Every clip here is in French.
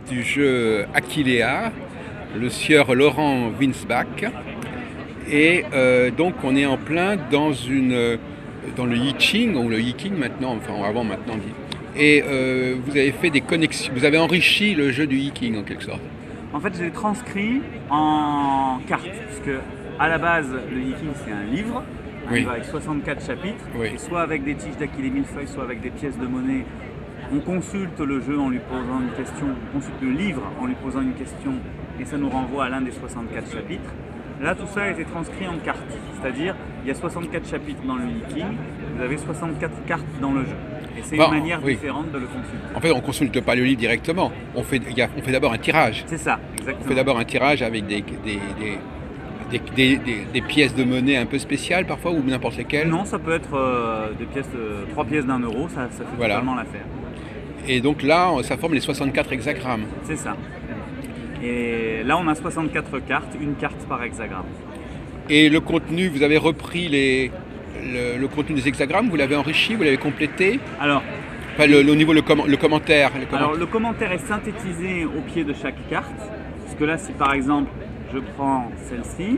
Du jeu Aquilea, le sieur Laurent Winsbach. Et donc on est en plein dans le I Ching, ou le I King maintenant, enfin avant maintenant dit. Et vous avez fait des connexions, vous avez enrichi le jeu du I King en quelque sorte. En fait, je l'ai transcrit en cartes, puisque à la base, le I King c'est un livre, Oui. avec 64 chapitres, Oui. et soit avec des tiges d'Aquilée millefeuille, soit avec des pièces de monnaie. On consulte le jeu en lui posant une question, on consulte le livre en lui posant une question, et ça nous renvoie à l'un des 64 chapitres. Là, tout ça a été transcrit en cartes, c'est-à-dire il y a 64 chapitres dans le I King, vous avez 64 cartes dans le jeu. Et c'est une manière différente de le consulter. En fait, on ne consulte pas le livre directement, on fait d'abord un tirage. C'est ça, exactement. On fait d'abord un tirage avec des pièces de monnaie un peu spéciales parfois, ou n'importe lesquelles. Non, ça peut être des pièces, 3 pièces d'1 euro, ça fait totalement l'affaire. Et donc là, ça forme les 64 hexagrammes. C'est ça. Et là, on a 64 cartes, une carte par hexagramme. Et le contenu, vous avez repris le contenu des hexagrammes, vous l'avez enrichi, vous l'avez complété? Alors, enfin, le commentaire. Alors, le commentaire est synthétisé au pied de chaque carte. Parce que là, si par exemple, je prends celle-ci,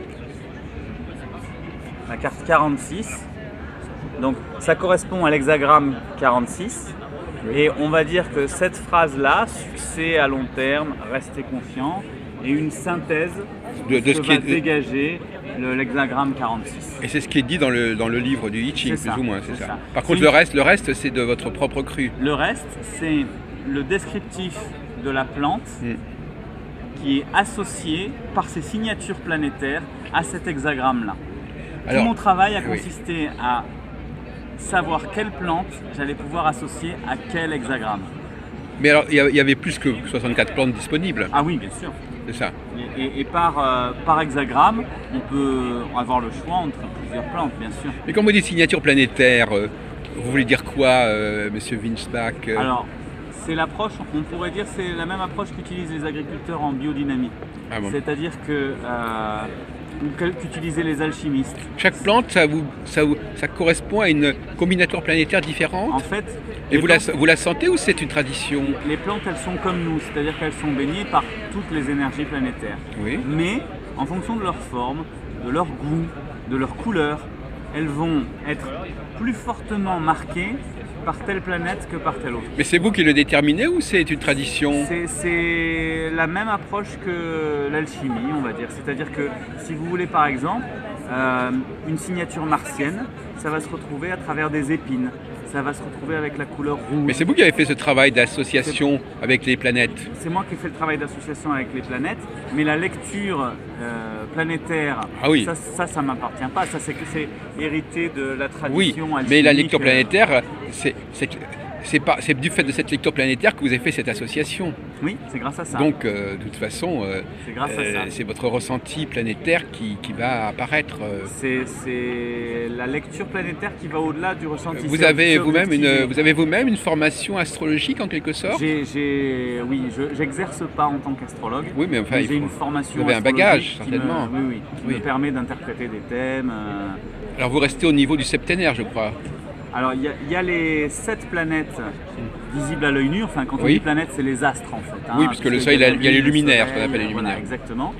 la carte 46, donc ça correspond à l'hexagramme 46. Et on va dire que cette phrase-là, succès à long terme, restez confiant, est une synthèse de ce qui va dégager l'hexagramme 46. Et c'est ce qui est dit dans le livre du I Ching, plus ou moins, c'est ça. Par contre, le reste, c'est de votre propre cru. Le reste, c'est le descriptif de la plante qui est associé par ses signatures planétaires à cet hexagramme-là. Tout mon travail a consisté à savoir quelle plante j'allais pouvoir associer à quel hexagramme. Mais alors, il y avait plus que 64 plantes disponibles. Ah oui, bien sûr. C'est ça. Et par hexagramme, on peut avoir le choix entre plusieurs plantes, bien sûr. Mais quand vous dites signature planétaire, vous voulez dire quoi, monsieur Winsbach? Alors, c'est l'approche, on pourrait dire, c'est la même approche qu'utilisent les agriculteurs en biodynamie. Ah bon. C'est-à-dire qu'utilisaient les alchimistes. Chaque plante, ça correspond à une combinatoire planétaire différente? En fait, et vous la sentez ou c'est une tradition? Les plantes, elles sont comme nous, c'est-à-dire qu'elles sont baignées par toutes les énergies planétaires. Oui. Mais, en fonction de leur forme, de leur goût, de leur couleur, elles vont être plus fortement marquées par telle planète que par telle autre. Mais c'est vous qui le déterminez ou c'est une tradition? C'est la même approche que l'alchimie, on va dire. C'est-à-dire que si vous voulez par exemple une signature martienne, ça va se retrouver à travers des épines. Ça va se retrouver avec la couleur rouge. Mais c'est vous qui avez fait ce travail d'association avec les planètes? C'est moi qui ai fait le travail d'association avec les planètes, mais la lecture planétaire, ça m'appartient pas. Ça, c'est hérité de la tradition alchimique. Mais la lecture planétaire, c'est du fait de cette lecture planétaire que vous avez fait cette association. Oui, c'est grâce à ça. Donc, de toute façon, c'est votre ressenti planétaire qui va apparaître. C'est la lecture planétaire qui va au-delà du ressenti. Vous avez vous-même une formation astrologique en quelque sorte? Oui, j'exerce pas en tant qu'astrologue. Oui, mais enfin, j'ai une formation. Vous avez un bagage, certainement. Qui me permet d'interpréter des thèmes. Alors, vous restez au niveau du septénaire, je crois. Alors, il y a les 7 planètes visibles à l'œil nu. Enfin, quand on dit planètes, c'est les astres, en fait. Oui, puisque le Soleil, il y a les luminaires, ce qu'on appelle les luminaires. Voilà, exactement.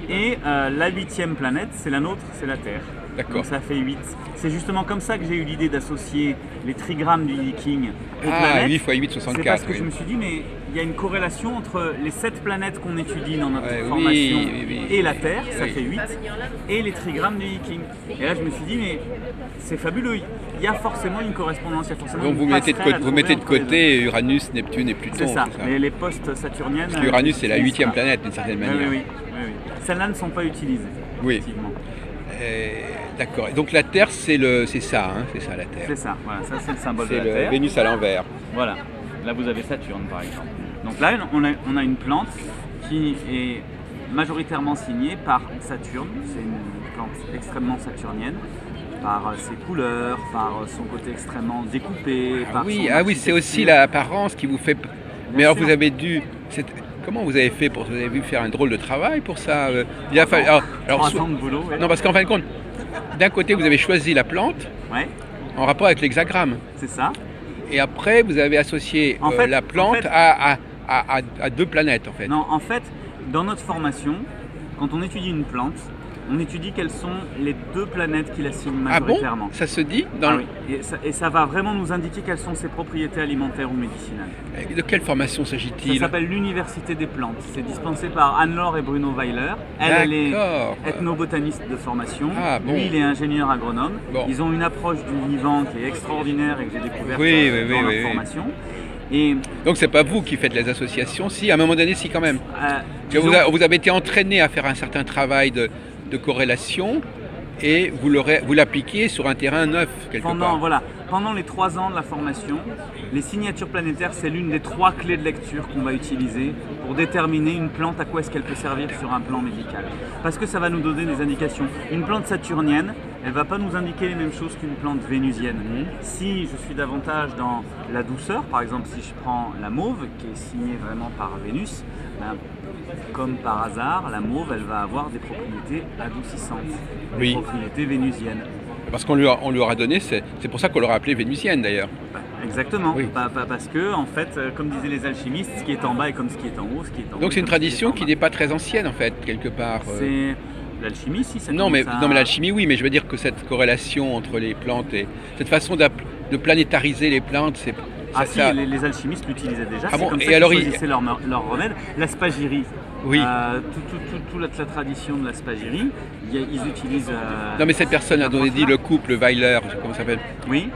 Et la 8e planète, c'est la nôtre, c'est la Terre. D'accord. Donc ça fait 8. C'est justement comme ça que j'ai eu l'idée d'associer les trigrammes du I King aux planètes. 8 x 8, 64. C'est parce que je me suis dit, mais il y a une corrélation entre les 7 planètes qu'on étudie dans notre formation et la Terre, ça fait 8, et les trigrammes du I King. Et là, je me suis dit, mais c'est fabuleux, il y a forcément une correspondance, il y a forcément donc vous mettez de côté Uranus, Neptune et Pluton. C'est ça, mais les postes saturniennes... Parce qu'Uranus, c'est la 8e planète, d'une certaine manière. Oui. Celles-là ne sont pas utilisées, effectivement. D'accord. Donc la Terre, c'est ça, c'est ça la Terre. C'est ça, voilà, ça c'est le symbole de la Terre. C'est Vénus à l'envers. Voilà. Là vous avez Saturne par exemple. Donc là on a une plante qui est majoritairement signée par Saturne. C'est une plante extrêmement saturnienne, par ses couleurs, par son côté extrêmement découpé. C'est aussi l'apparence qui vous fait. Mais alors vous avez dû. Comment vous avez fait vous avez vu faire un drôle de travail pour ça? Il a fallu. De boulot. Ouais. Non, parce qu'en fin de compte, d'un côté vous avez choisi la plante en rapport avec l'hexagramme. C'est ça. Et après vous avez associé la plante à à deux planètes en fait. Non, en fait, dans notre formation, quand on étudie une plante, on étudie quelles sont les deux planètes qui la signent majoritairement. Ah bon? Ça se dit dans oui. Et ça va vraiment nous indiquer quelles sont ses propriétés alimentaires ou médicinales. De quelle formation Ça s'agit-il? s'appelle l'Université des plantes. C'est dispensé par Anne-Laure et Bruno Weiler. Elle est ethnobotaniste de formation. Ah, bon. Lui, il est ingénieur agronome. Bon. Ils ont une approche du vivant qui est extraordinaire et que j'ai découvert dans leur formation. Et donc c'est pas vous qui faites les associations, si à un moment donné, si quand même. Vous avez été entraîné à faire un certain travail de corrélation et vous l'appliquez sur un terrain neuf quelque part. Voilà, pendant les 3 ans de la formation, les signatures planétaires, c'est l'une des 3 clés de lecture qu'on va utiliser pour déterminer une plante, à quoi est-ce qu'elle peut servir sur un plan médical. Parce que ça va nous donner des indications. Une plante saturnienne, elle ne va pas nous indiquer les mêmes choses qu'une plante vénusienne. Si je suis davantage dans la douceur, par exemple si je prends la mauve, qui est signée vraiment par Vénus, comme par hasard, la mauve, elle va avoir des propriétés adoucissantes, des propriétés vénusiennes. Parce qu'on lui aura donné, c'est pour ça qu'on l'aura appelée vénusienne d'ailleurs. Exactement, parce que en fait, comme disaient les alchimistes, ce qui est en bas est comme ce qui est en haut, ce qui est en haut. Donc c'est une tradition qui n'est pas très ancienne en fait, quelque part. C'est l'alchimie, si ça non, mais l'alchimie, oui, mais je veux dire que cette corrélation entre les plantes et cette façon de planétariser les plantes, c'est. Les alchimistes l'utilisaient déjà. Ah bon, comme ça qu'ils choisissaient leur remède. La spagyrie. Oui. Toute la tradition de la spagyrie, ils utilisent. Non, mais cette personne dont on dit le couple Weiler, comment ça s'appelle? Oui.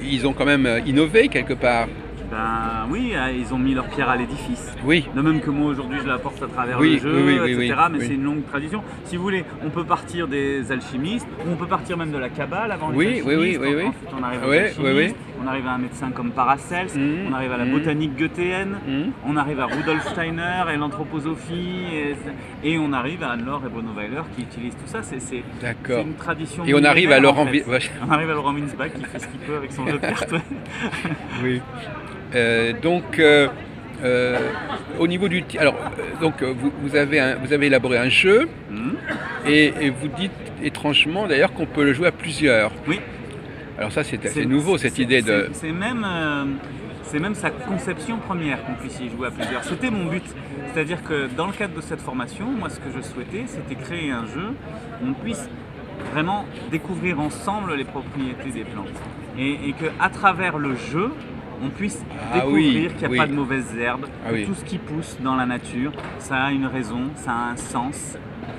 Ils ont quand même innové quelque part. Ben oui, ils ont mis leur pierre à l'édifice. Oui. De même que moi aujourd'hui je l'apporte à travers le jeu, etc. Mais c'est une longue tradition. Si vous voulez, on peut partir des alchimistes, ou on peut partir même de la Kabbale avant les alchimistes. Ensuite on arrive aux alchimistes, on arrive à un médecin comme Paracels, on arrive à la botanique goethéenne, on arrive à Rudolf Steiner et l'anthroposophie, et on arrive à Anne-Laure et Bruno Weiler qui utilisent tout ça. C'est une tradition. Et on arrive à Laurent On arrive à Laurent Winsbach qui fait ce qu'il peut avec son jeu de cartes. Oui. Donc, au niveau du... Alors, vous avez élaboré un jeu et vous dites étrangement d'ailleurs qu'on peut le jouer à plusieurs. Oui. Alors ça, c'est nouveau cette idée de... C'est même sa conception première qu'on puisse y jouer à plusieurs. C'était mon but. C'est-à-dire que dans le cadre de cette formation, moi ce que je souhaitais, c'était créer un jeu où on puisse vraiment découvrir ensemble les propriétés des plantes. Et qu'à travers le jeu, on puisse découvrir qu'il n'y a pas de mauvaises herbes, que tout ce qui pousse dans la nature, ça a une raison, ça a un sens,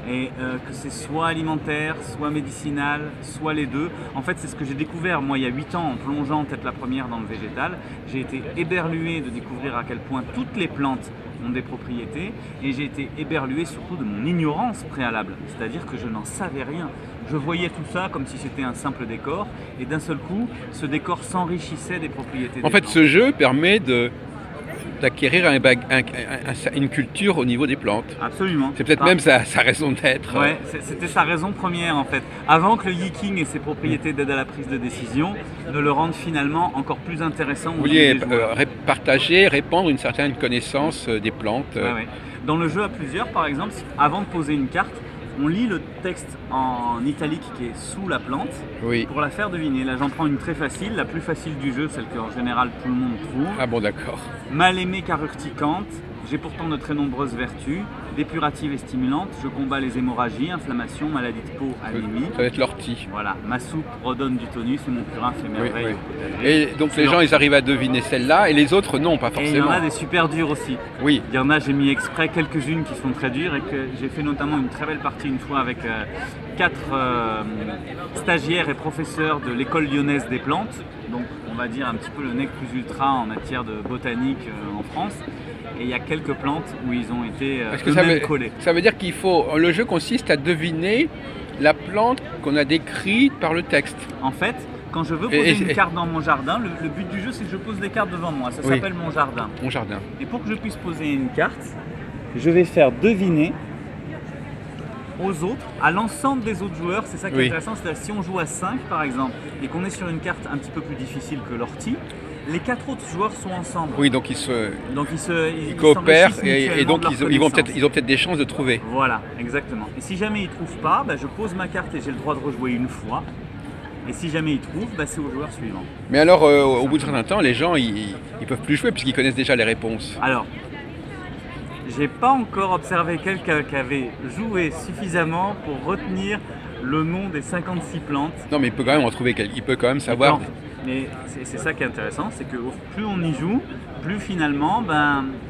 et que c'est soit alimentaire, soit médicinal, soit les deux. En fait, c'est ce que j'ai découvert, moi, il y a 8 ans, en plongeant tête la première dans le végétal. J'ai été éberlué de découvrir à quel point toutes les plantes ont des propriétés, et j'ai été éberlué surtout de mon ignorance préalable, c'est-à-dire que je n'en savais rien. Je voyais tout ça comme si c'était un simple décor, et d'un seul coup, ce décor s'enrichissait des propriétés des plantes. En fait, ce jeu permet d'acquérir une culture au niveau des plantes. Absolument. C'est peut-être même sa raison d'être. Ouais, c'était sa raison première en fait. Avant que le yiking et ses propriétés d'aide à la prise de décision ne le rendent finalement encore plus intéressant. Vous vouliez partager, répandre une certaine connaissance des plantes. Ouais. Dans le jeu à plusieurs, par exemple, avant de poser une carte, on lit le texte en italique qui est sous la plante pour la faire deviner. Là, j'en prends une très facile, la plus facile du jeu, celle qu'en général tout le monde trouve. Ah bon, d'accord. Mal aimée car urticante, j'ai pourtant de très nombreuses vertus, dépurative et stimulante, je combats les hémorragies, inflammations, maladies de peau, anémie. Ça va être l'ortie. Voilà, ma soupe redonne du tonus et mon purin fait merveille. Et donc les gens, ils arrivent à deviner celle-là et les autres, non, pas forcément. Et il y en a des super dures aussi. Oui. Il y en a, j'ai mis exprès quelques-unes qui sont très dures et que j'ai fait notamment une très belle partie une fois avec 4 stagiaires et professeurs de l'école lyonnaise des plantes. Donc on va dire un petit peu le nec plus ultra en matière de botanique en France. Et il y a quelques plantes où ils ont été eux-mêmes collés. Ça veut dire le jeu consiste à deviner la plante qu'on a décrite par le texte. En fait, quand je veux poser une carte dans mon jardin, le but du jeu c'est que je pose des cartes devant moi. Ça s'appelle mon jardin. Mon jardin. Et pour que je puisse poser une carte, je vais faire deviner aux autres, à l'ensemble des autres joueurs. C'est ça qui est intéressant, c'est-à-dire si on joue à 5 par exemple et qu'on est sur une carte un petit peu plus difficile que l'ortie, les 4 autres joueurs sont ensemble. Oui, donc ils coopèrent et donc ils ont peut-être des chances de trouver. Voilà, exactement. Et si jamais ils ne trouvent pas, je pose ma carte et j'ai le droit de rejouer une fois. Et si jamais ils trouvent, c'est au joueur suivant. Mais alors, au bout de certain temps, les gens, ils peuvent plus jouer puisqu'ils connaissent déjà les réponses. Alors, J'ai pas encore observé quelqu'un qui avait joué suffisamment pour retenir le nom des 56 plantes. Non, mais il peut quand même en trouver quelqu'un. Il peut quand même savoir. Mais c'est ça qui est intéressant, c'est que plus on y joue, plus finalement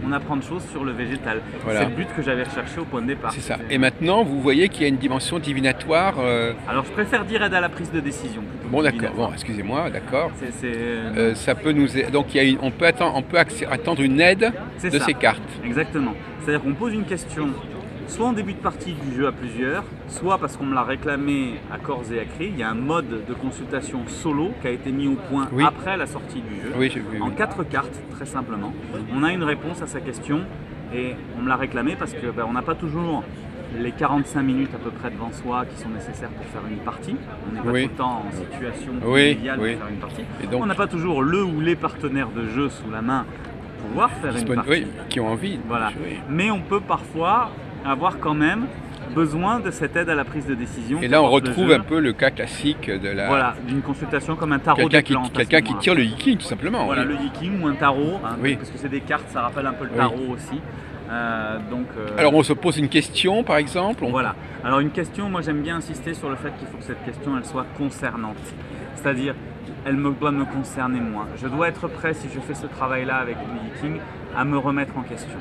on apprend de choses sur le végétal. Voilà. C'est le but que j'avais recherché au point de départ. C'est ça. Et maintenant, vous voyez qu'il y a une dimension divinatoire. Alors je préfère dire aide à la prise de décision. Bon, d'accord. Bon, excusez-moi, d'accord. C'est ça peut nous. Donc, on peut attendre une aide de ces cartes. Exactement. C'est-à-dire qu'on pose une question, soit en début de partie du jeu à plusieurs, soit parce qu'on me l'a réclamé à corps et à cri. Il y a un mode de consultation solo qui a été mis au point après la sortie du jeu, oui, j'ai vu, en 4 cartes, très simplement. On a une réponse à sa question et on me l'a réclamé parce qu'on n'a pas toujours les 45 minutes à peu près devant soi qui sont nécessaires pour faire une partie. On n'est pas tout le temps en situation idéale pour faire une partie. Et donc, on n'a pas toujours le ou les partenaires de jeu sous la main pour pouvoir faire une partie. Oui, qui ont envie. Voilà. Mais on peut parfois avoir quand même besoin de cette aide à la prise de décision. Et là, on retrouve un peu le cas classique de la... Voilà, d'une consultation comme un tarot des plantes. Quelqu'un qui tire le Yi-King, tout simplement. Voilà, le Yi-King ou un tarot, parce que c'est des cartes, ça rappelle un peu le tarot aussi. Alors, on se pose une question, par exemple. Voilà. Alors, une question, moi, j'aime bien insister sur le fait qu'il faut que cette question, elle soit concernante. C'est-à-dire, doit me concerner moi. Je dois être prêt, si je fais ce travail-là avec le Yi-King, à me remettre en question.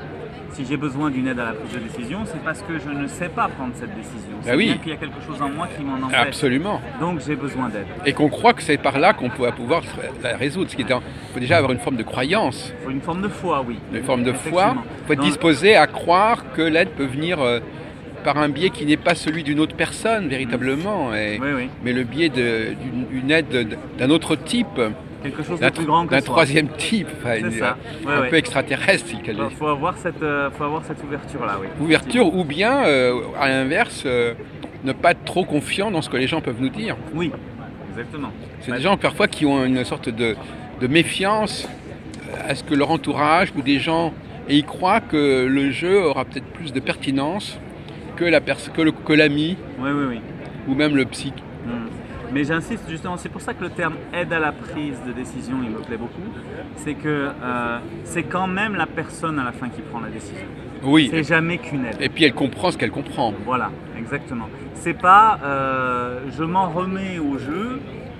Si j'ai besoin d'une aide à la prise de décision, c'est parce que je ne sais pas prendre cette décision. C'est bien qu'il y a quelque chose en moi qui m'en empêche. Absolument. Donc j'ai besoin d'aide. Et qu'on croit que c'est par là qu'on peut pouvoir la résoudre. Il faut déjà avoir une forme de croyance. Il faut une forme de foi, oui. Une forme de foi. Il faut être disposé à croire que l'aide peut venir par un biais qui n'est pas celui d'une autre personne, véritablement. Mais le biais d'une aide d'un autre type. Quelque chose de plus grand que d'un troisième type, un peu extraterrestre. Il faut avoir cette ouverture-là, oui. Ouverture ou bien, à l'inverse, ne pas être trop confiant dans ce que les gens peuvent nous dire. Oui, exactement. C'est des gens parfois qui ont une sorte de méfiance à ce que leur entourage ou des gens, et ils croient que le jeu aura peut-être plus de pertinence que l'ami ou même le psy. Mais j'insiste justement, c'est pour ça que le terme aide à la prise de décision, il me plaît beaucoup. C'est que c'est quand même la personne à la fin qui prend la décision. Oui. C'est jamais qu'une aide. Et puis elle comprend ce qu'elle comprend. Voilà, exactement. C'est pas je m'en remets au jeu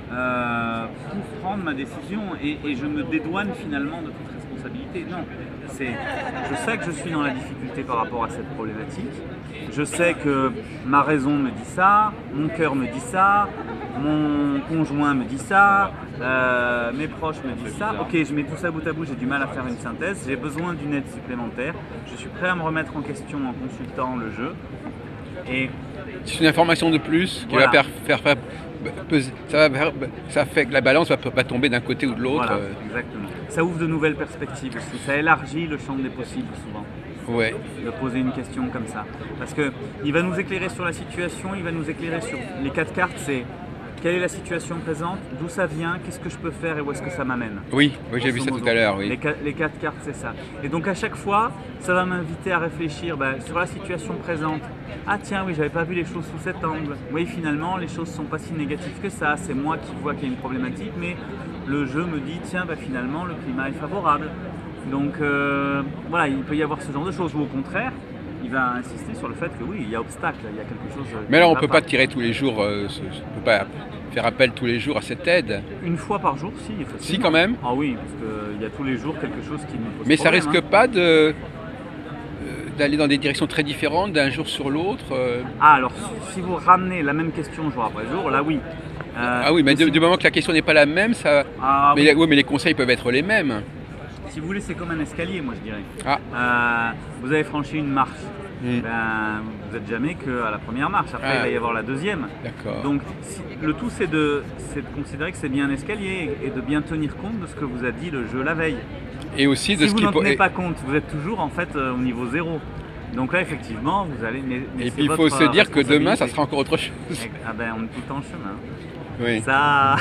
pour prendre ma décision et je me dédouane finalement de toute responsabilité. Non, je sais que je suis dans la difficulté par rapport à cette problématique. Je sais que ma raison me dit ça, mon cœur me dit ça, mon conjoint me dit ça, mes proches me disent ça. Ok, je mets tout ça bout à bout, j'ai du mal à faire une synthèse, j'ai besoin d'une aide supplémentaire. Je suis prêt à me remettre en question en consultant le jeu. Et c'est une information de plus qui va ça fait que la balance va pas tomber d'un côté ou de l'autre. Voilà, exactement. Ça ouvre de nouvelles perspectives aussi, ça élargit le champ des possibles souvent. Ouais. De poser une question comme ça. Parce qu'il va nous éclairer sur la situation, il va nous éclairer sur les 4 cartes, c'est quelle est la situation présente, d'où ça vient, qu'est-ce que je peux faire et où est-ce que ça m'amène. Oui, j'ai vu ça tout à l'heure. Oui. Les 4 cartes, c'est ça. Et donc à chaque fois, ça va m'inviter à réfléchir sur la situation présente. Ah tiens, oui, j'avais pas vu les choses sous cet angle. Oui, finalement, les choses sont pas si négatives que ça. C'est moi qui vois qu'il y a une problématique, mais le jeu me dit, tiens, finalement, le climat est favorable. Donc voilà, il peut y avoir ce genre de choses. Ou au contraire, il va insister sur le fait que oui, il y a obstacle, il y a quelque chose. Mais alors on ne peut pas tirer tous les jours, on ne peut pas faire appel tous les jours à cette aide. Une fois par jour, si. Si, quand même. Ah oui, parce qu'il y a tous les jours quelque chose qui nous pose Mais problème. Ça risque pas d'aller dans des directions très différentes d'un jour sur l'autre. Ah alors, si vous ramenez la même question jour après jour, là oui. Ah oui, mais du moment que la question n'est pas la même, ça. Ah, mais les conseils peuvent être les mêmes. Si vous voulez, c'est comme un escalier, moi je dirais. Ah. Vous avez franchi une marche. Vous n'êtes jamais qu'à la première marche. Après, il va y avoir la deuxième. D'accord. Donc, le tout, c'est de considérer que c'est bien un escalier et de bien tenir compte de ce que vous a dit le jeu la veille. Et aussi de si vous n'en tenez pas compte, vous êtes toujours en fait au niveau 0. Donc là, effectivement, vous allez. Et puis, il faut se dire que demain, ça sera encore autre chose. Ah ben, on est tout le temps en chemin. Oui. Ça,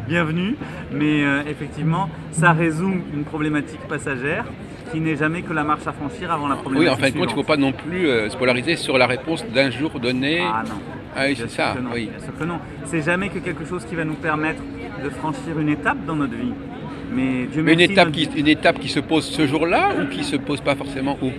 bienvenue, mais effectivement, ça résout une problématique passagère qui n'est jamais que la marche à franchir avant la problématique. Oui, en fin de compte, il ne faut pas non plus se polariser sur la réponse d'un jour donné. Ah non. Ah oui, c'est ça. Oui. Bien sûr que non. C'est jamais que quelque chose qui va nous permettre de franchir une étape dans notre vie. Mais Dieu Mais merci. une étape qui se pose ce jour-là ou qui se pose pas forcément ou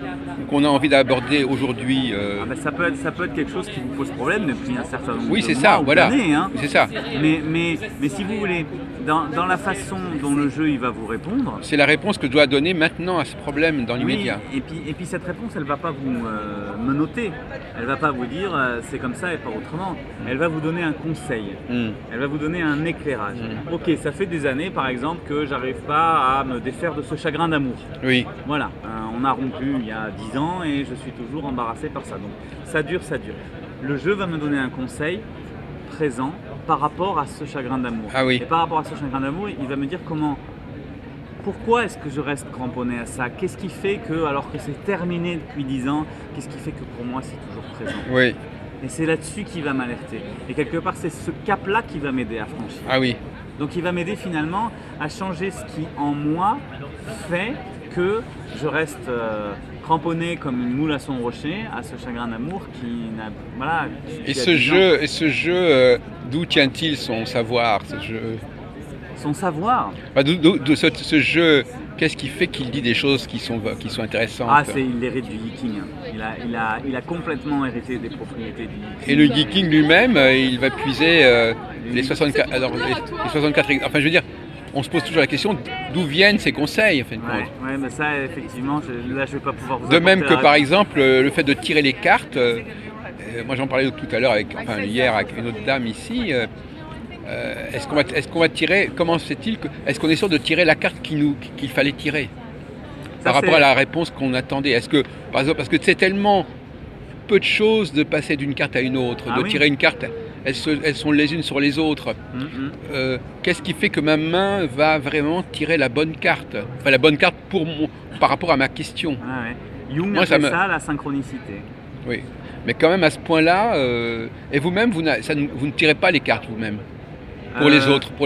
qu'on a envie d'aborder aujourd'hui Ah ben, ça peut être quelque chose qui vous pose problème depuis un certain nombre Oui, de c'est mois ça, ou voilà. d'années. Hein. C'est ça. Mais si vous voulez, dans la façon dont le jeu il va vous répondre, C'est la réponse que je dois donner maintenant à ce problème dans oui, l'immédiat. et puis cette réponse, elle va pas vous menotter. Elle va pas vous dire c'est comme ça et pas autrement. Elle va vous donner un conseil. Elle va vous donner un éclairage. Ok, ça fait des années, par exemple, que j'arrive pas à me défaire de ce chagrin d'amour. Oui. Voilà, on a rompu il y a 10 ans et je suis toujours embarrassé par ça. Donc ça dure, ça dure. Le jeu va me donner un conseil présent par rapport à ce chagrin d'amour. Ah oui. Et par rapport à ce chagrin d'amour, il va me dire pourquoi est-ce que je reste cramponné à ça? Qu'est-ce qui fait que, alors que c'est terminé depuis 10 ans, qu'est-ce qui fait que pour moi c'est toujours présent? Oui. Et c'est là-dessus qu'il va m'alerter. Et quelque part, c'est ce cap-là qui va m'aider à franchir. Ah oui. Donc il va m'aider finalement à changer ce qui en moi fait que je reste cramponné comme une moule à son rocher à ce chagrin d'amour qui n'a voilà. Et ce jeu, d'où tient-il son savoir, ce jeu? Son savoir. Enfin, d'où ce jeu, qu'est-ce qui fait qu'il dit des choses qui sont intéressantes? Ah, il hérite du Yiking. Il a complètement hérité des propriétés du Yiking. Et le Yiking lui-même, il va puiser les 64. Alors, les 64. Enfin, je veux dire, on se pose toujours la question d'où viennent ces conseils, en fin de compte. Ouais, mais ça, effectivement, là, je vais pas pouvoir vous De même apporter que, par exemple, le fait de tirer les cartes. Moi, j'en parlais tout à l'heure, hier, avec une autre dame ici. Est-ce qu'on va tirer? Comment fait-il que? Est-ce qu'on est sûr de tirer la carte qu'il fallait tirer par rapport à la réponse qu'on attendait? Est-ce que, par exemple, parce que c'est tellement peu de choses de passer d'une carte à une autre, de tirer une carte, elles sont les unes sur les autres. Qu'est-ce qui fait que ma main va vraiment tirer la bonne carte? Enfin, la bonne carte par rapport à ma question. Jung appelle ça la synchronicité. Oui, mais quand même à ce point-là, et vous-même, vous ne tirez pas les cartes vous-même pour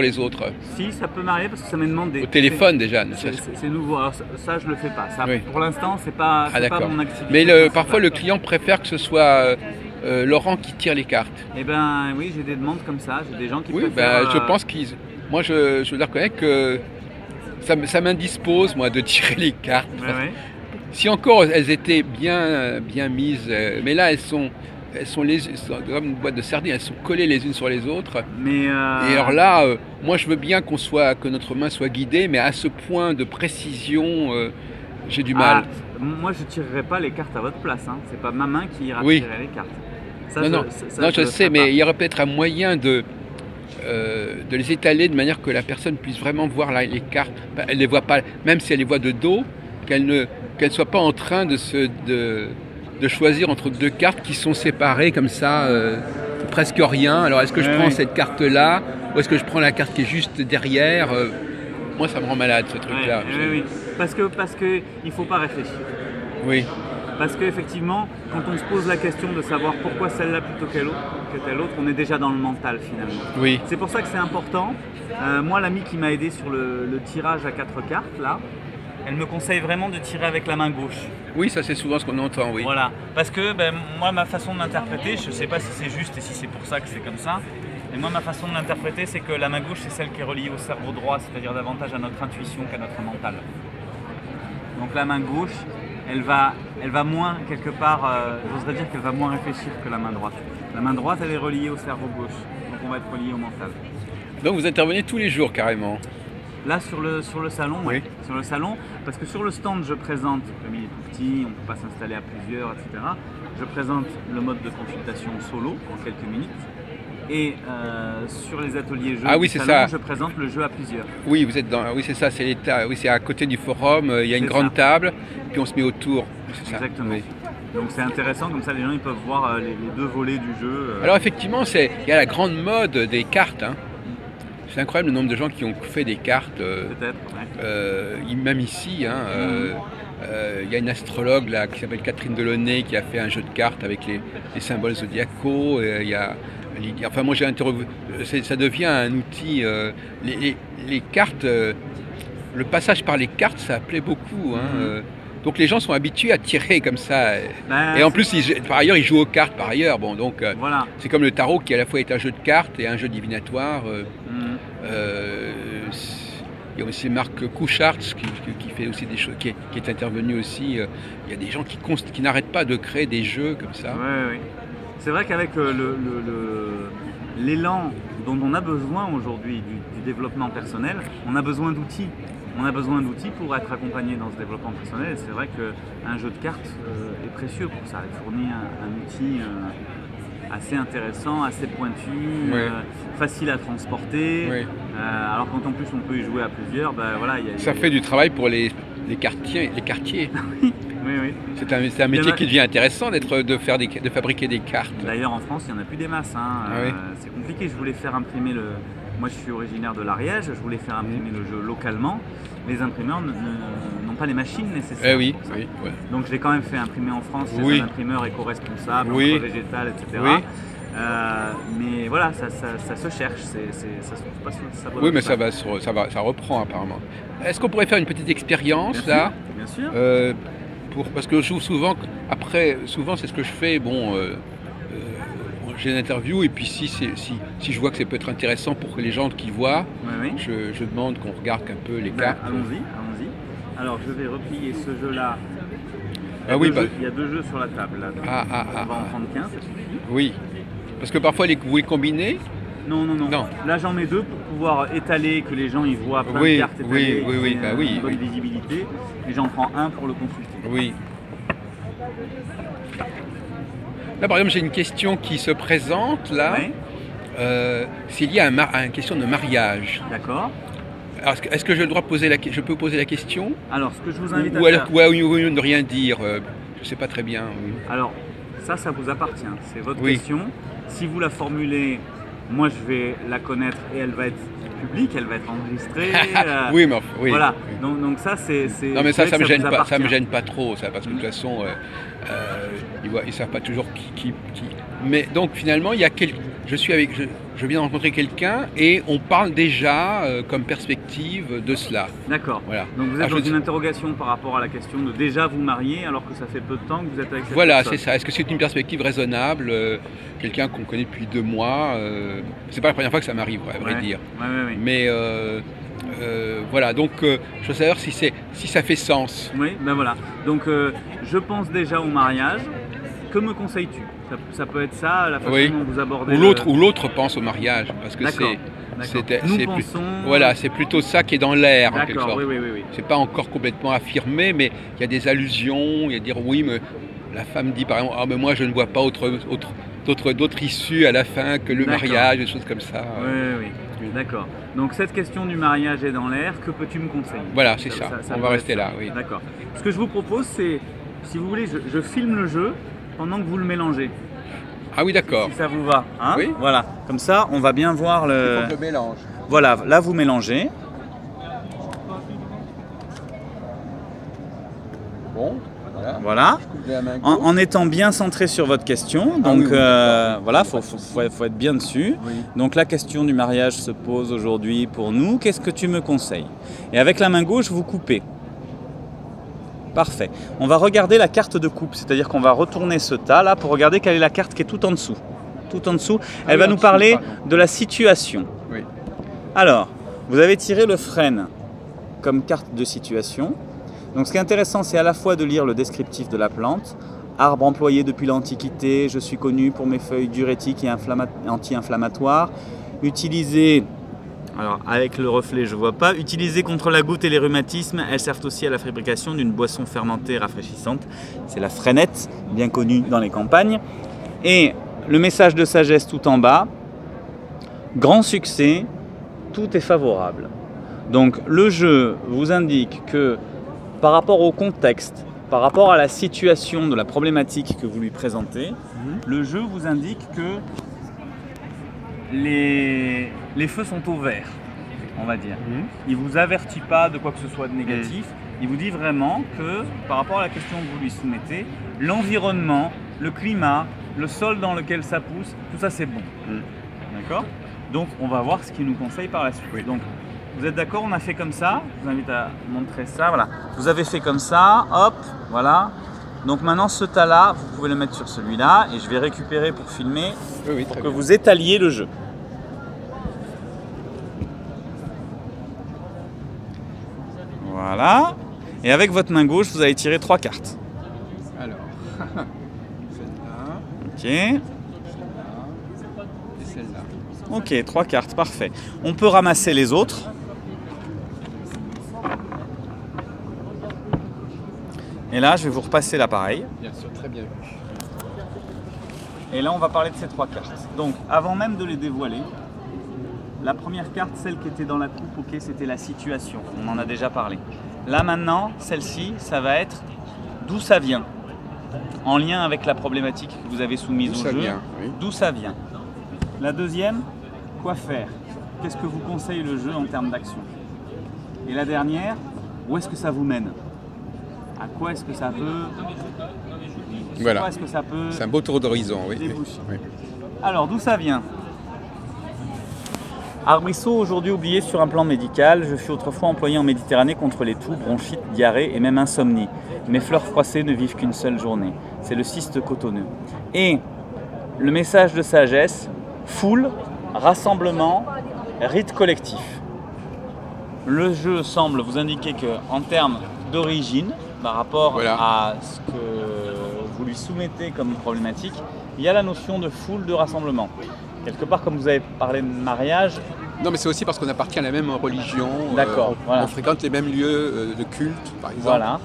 les autres. Si, ça peut m'arriver parce que ça me demande des. Au téléphone déjà. C'est nouveau. Alors ça, je le fais pas. Ça, pour l'instant, c'est pas mon activité. Mais parfois, le client préfère que ce soit Laurent qui tire les cartes. Eh ben, oui, j'ai des demandes comme ça. J'ai des gens qui préfèrent. Oui, je pense qu'ils. Moi, je leur reconnais que ça m'indispose, moi, de tirer les cartes. Si encore elles étaient bien mises, mais là, elles sont comme une boîte de sardines, elles sont collées les unes sur les autres. Et alors là, moi je veux bien que notre main soit guidée, mais à ce point de précision, j'ai du mal. Moi je ne tirerai pas les cartes à votre place, hein. C'est pas ma main qui ira tirer les cartes. Ça, non, je sais, mais il y aurait peut-être un moyen de les étaler de manière que la personne puisse vraiment voir les cartes. Elle ne les voit pas, même si elle les voit de dos, qu'elle ne soit pas en train de choisir entre deux cartes qui sont séparées comme ça, presque rien. Alors est-ce que je prends cette carte-là ou est-ce que je prends la carte qui est juste derrière? Moi ça me rend malade ce truc-là. Oui. Parce que il faut pas réfléchir. Oui. Parce qu'effectivement, quand on se pose la question de savoir pourquoi celle-là plutôt que telle autre, on est déjà dans le mental finalement. Oui. C'est pour ça que c'est important. Moi, l'ami qui m'a aidé sur le tirage à 4 cartes, là, elle me conseille vraiment de tirer avec la main gauche. Oui, ça c'est souvent ce qu'on entend, oui. Voilà, parce que moi, ma façon de l'interpréter, je ne sais pas si c'est juste et si c'est pour ça que c'est comme ça, mais moi, ma façon de l'interpréter, c'est que la main gauche, c'est celle qui est reliée au cerveau droit, c'est-à-dire davantage à notre intuition qu'à notre mental. Donc la main gauche, elle va moins, quelque part, j'oserais dire qu'elle va moins réfléchir que la main droite. La main droite, elle est reliée au cerveau gauche, donc on va être relié au mental. Donc vous intervenez tous les jours carrément? Là sur le salon, oui. Sur le salon, parce que sur le stand je présente, comme il est tout petit, on ne peut pas s'installer à plusieurs, etc. Je présente le mode de consultation solo en quelques minutes. Et sur les ateliers jeux du salon, je présente le jeu à plusieurs. Oui, vous êtes oui c'est ça, c'est l'état. Oui, c'est à côté du forum, il y a une grande table, puis on se met autour. Exactement. Oui. Donc c'est intéressant, comme ça les gens ils peuvent voir les deux volets du jeu. Alors effectivement, il y a la grande mode des cartes. C'est incroyable le nombre de gens qui ont fait des cartes. Peut-être, même ici, il y a une astrologue là, qui s'appelle Catherine Delaunay qui a fait un jeu de cartes avec les symboles zodiacaux. Enfin, moi j'ai interrogé. Ça devient un outil. Les cartes, le passage par les cartes, ça plaît beaucoup. Donc les gens sont habitués à tirer comme ça. Et en plus, par ailleurs, ils jouent aux cartes par ailleurs. Bon, donc c'est comme le tarot qui à la fois est un jeu de cartes et un jeu divinatoire. Il y a aussi Marc Couchard qui fait aussi des choses, qui est intervenu aussi. Il y a des gens qui n'arrêtent pas de créer des jeux comme ça. Oui. C'est vrai qu'avec l'élan dont on a besoin aujourd'hui du développement personnel, on a besoin d'outils. On a besoin d'outils pour être accompagné dans ce développement personnel. Et c'est vrai qu'un jeu de cartes est précieux pour ça. Il fournit un outil assez intéressant, assez pointu, facile à transporter. Oui. Alors quand en plus on peut y jouer à plusieurs, voilà, ça fait du travail pour les quartiers. Oui. C'est un métier qui devient intéressant de fabriquer des cartes. D'ailleurs en France il n'y en a plus des masses. C'est compliqué. Je voulais faire imprimer Moi je suis originaire de l'Ariège, je voulais faire imprimer le jeu localement. Les imprimeurs n'ont pas les machines nécessaires. Oui. Donc je l'ai quand même fait imprimer en France chez un imprimeur éco-responsable, végétal, etc. Mais voilà, ça se cherche, ça se trouve pas ça. Oui, mais ça reprend apparemment. Est-ce qu'on pourrait faire une petite expérience là? Bien sûr. Parce que je joue souvent, souvent c'est ce que je fais, j'ai une interview et puis si je vois que ça peut être intéressant pour les gens qui voient, je demande qu'on regarde un peu les cartes. Allons-y. Alors je vais replier ce jeu-là. Il y a deux jeux sur la table là. On va en prendre 15, ça suffit. Oui, parce que parfois vous les combinez. Non. Là j'en mets deux pour pouvoir étaler, que les gens y voient plein de cartes étalées, une bonne visibilité. Et j'en prends un pour le consulter. Oui. Là par exemple j'ai une question qui se présente là. S'il y a une question de mariage. D'accord. Alors, est-ce que je peux poser la question? Alors ce que je vous invite à faire... Ou ne rien dire, je ne sais pas très bien. Oui. Alors ça vous appartient, c'est votre question. Si vous la formulez, moi je vais la connaître et elle va être publique, elle va être enregistrée. Voilà. Donc ça c'est. Non mais ça me gêne pas trop ça, parce que de toute façon ils savent pas toujours qui. Mais donc finalement je viens de rencontrer quelqu'un et on parle déjà comme perspective de cela. D'accord. Voilà. Donc vous êtes dans une interrogation par rapport à la question de déjà vous marier alors que ça fait peu de temps que vous êtes avec cette personne. C'est ça. Est-ce que c'est une perspective raisonnable? Quelqu'un qu'on connaît depuis 2 mois, c'est pas la première fois que ça m'arrive, à vrai dire. Mais voilà, donc je veux savoir si ça fait sens. Oui, voilà. Donc je pense déjà au mariage. Que me conseilles-tu? Ça peut être ça, la façon dont vous abordez. Ou l'autre pense au mariage, parce que c'est plutôt ça qui est dans l'air en quelque sorte. Oui. C'est pas encore complètement affirmé, mais il y a des allusions, il y a dire mais la femme dit par exemple mais moi je ne vois pas d'autre issue à la fin que le mariage, des choses comme ça. Oui. D'accord. Donc cette question du mariage est dans l'air, que peux-tu me conseiller? Voilà, c'est ça. On va rester là, oui. D'accord. Ce que je vous propose, c'est, si vous voulez, je filme le jeu pendant que vous le mélangez. Ah oui, d'accord. Si ça vous va. Oui. Voilà. Comme ça, on va bien voir le mélange. Voilà, là vous mélangez. Bon, voilà. En étant bien centré sur votre question. Donc voilà, faut être bien dessus. Oui. Donc la question du mariage se pose aujourd'hui pour nous. Qu'est-ce que tu me conseilles? Et avec la main gauche, vous coupez. Parfait. On va regarder la carte de coupe, c'est-à-dire qu'on va retourner ce tas là pour regarder quelle est la carte qui est tout en dessous. Tout en dessous, elle va nous parler de la situation. Oui. Alors, vous avez tiré le frêne comme carte de situation. Donc ce qui est intéressant, c'est à la fois de lire le descriptif de la plante. Arbre employé depuis l'Antiquité, je suis connu pour mes feuilles diurétiques et anti-inflammatoires. Utilisé, alors avec le reflet je ne vois pas, utilisé contre la goutte et les rhumatismes, elles servent aussi à la fabrication d'une boisson fermentée rafraîchissante. C'est la freinette, bien connue dans les campagnes. Et le message de sagesse tout en bas, grand succès, tout est favorable. Donc le jeu vous indique que par rapport au contexte, par rapport à la situation de la problématique que vous lui présentez, le jeu vous indique que les feux sont au vert, on va dire. Il ne vous avertit pas de quoi que ce soit de négatif. Il vous dit vraiment que par rapport à la question que vous lui soumettez, l'environnement, le climat, le sol dans lequel ça pousse, tout ça c'est bon. D'accord? Donc on va voir ce qu'il nous conseille par la suite. Oui. Donc, vous êtes d'accord? On a fait comme ça. Je vous invite à montrer ça. Voilà. Vous avez fait comme ça. Hop. Voilà. Donc maintenant, ce tas-là, vous pouvez le mettre sur celui-là. Et je vais récupérer pour filmer pour que vous étaliez le jeu. Voilà. Et avec votre main gauche, vous allez tirer 3 cartes. Alors, celle-là, Ok. celle-là et celle-là. Ok, 3 cartes, parfait. On peut ramasser les autres. Et là, je vais vous repasser l'appareil. Bien sûr, très bien vu. Et là, on va parler de ces 3 cartes. Donc, avant même de les dévoiler, la première carte, celle qui était dans la coupe, ok, c'était la situation. On en a déjà parlé. Là, maintenant, celle-ci, ça va être d'où ça vient. En lien avec la problématique que vous avez soumise D'où au ça jeu. vient, oui. D'où ça vient. La deuxième, quoi faire? Qu'est-ce que vous conseille le jeu en termes d'action? Et la dernière, où est-ce que ça vous mène? À quoi est-ce que ça peut... Voilà. Quoi est-ce que ça peut... C'est un beau tour d'horizon, oui. déboucher. Oui. Alors, d'où ça vient? Arbrisseau, aujourd'hui oublié sur un plan médical. Je fus autrefois employé en Méditerranée contre les toux, bronchites, diarrhée et même insomnie. Mes fleurs froissées ne vivent qu'une seule journée. C'est le cyste cotonneux. Et le message de sagesse, foule, rassemblement, rite collectif. Le jeu semble vous indiquer qu'en termes d'origine, par rapport Voilà. à ce que vous lui soumettez comme problématique, il y a la notion de foule, de rassemblement. Quelque part, comme vous avez parlé de mariage, Non, mais c'est aussi parce qu'on appartient à la même religion. D'accord, voilà. On fréquente les mêmes lieux de culte, par exemple. Voilà.